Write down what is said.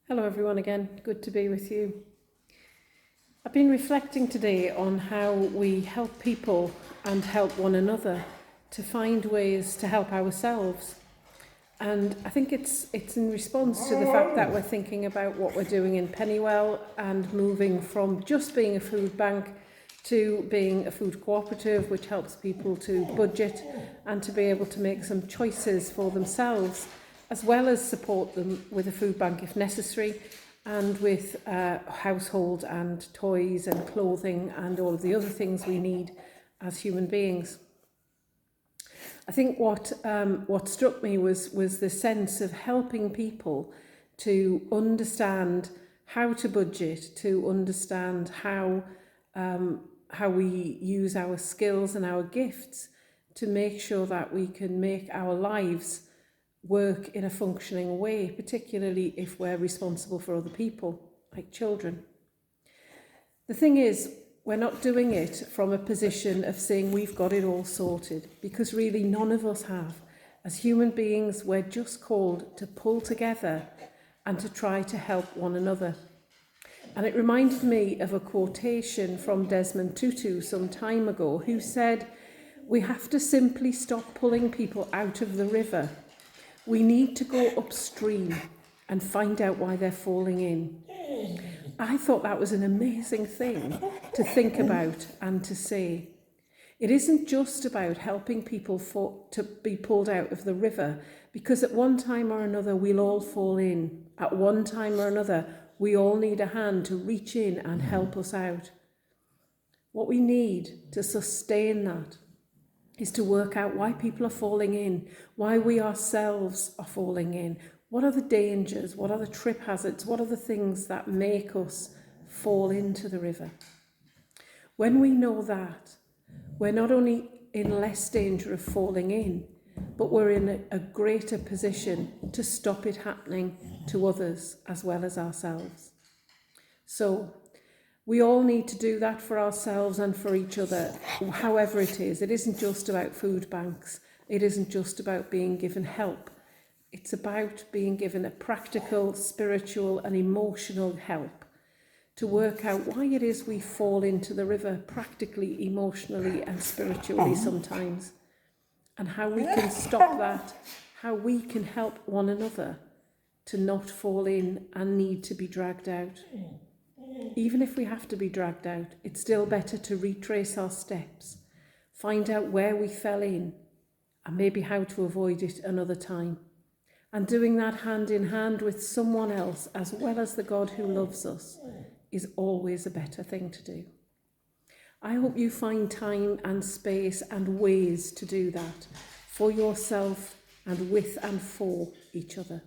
Hello everyone again, good to be with you. I've been reflecting today on how we help people and help one another to find ways to help ourselves. And I think it's in response to the fact that we're thinking about what we're doing in Pennywell and moving from just being a food bank to being a food cooperative, which helps people to budget and to be able to make some choices for themselves, as well as support them with a food bank if necessary, and with household and toys and clothing and all of the other things we need as human beings. I think what struck me was the sense of helping people to understand how to budget, to understand how we use our skills and our gifts to make sure that we can make our lives work in a functioning way, particularly if we're responsible for other people, like children. The thing is, we're not doing it from a position of saying we've got it all sorted, because really none of us have. As human beings, we're just called to pull together and to try to help one another. And it reminded me of a quotation from Desmond Tutu some time ago, who said, "We have to simply stop pulling people out of the river. We need to go upstream and find out why they're falling in." I thought that was an amazing thing to think about and to say. It isn't just about helping people to be pulled out of the river, because at one time or another we'll all fall in. At one time or another we all need a hand to reach in and help us out. What we need to sustain that is to work out why people are falling in, why we ourselves are falling in. What are the dangers? What are the trip hazards? What are the things that make us fall into the river? When we know that, we're not only in less danger of falling in, but we're in a greater position to stop it happening to others as well as ourselves. So, we all need to do that for ourselves and for each other, however it is. It isn't just about food banks. It isn't just about being given help. It's about being given a practical, spiritual and emotional help to work out why it is we fall into the river practically, emotionally and spiritually sometimes, and how we can stop that, how we can help one another to not fall in and need to be dragged out. Even if we have to be dragged out, it's still better to retrace our steps, find out where we fell in, and maybe how to avoid it another time. And doing that hand in hand with someone else, as well as the God who loves us, is always a better thing to do. I hope you find time and space and ways to do that for yourself and with and for each other.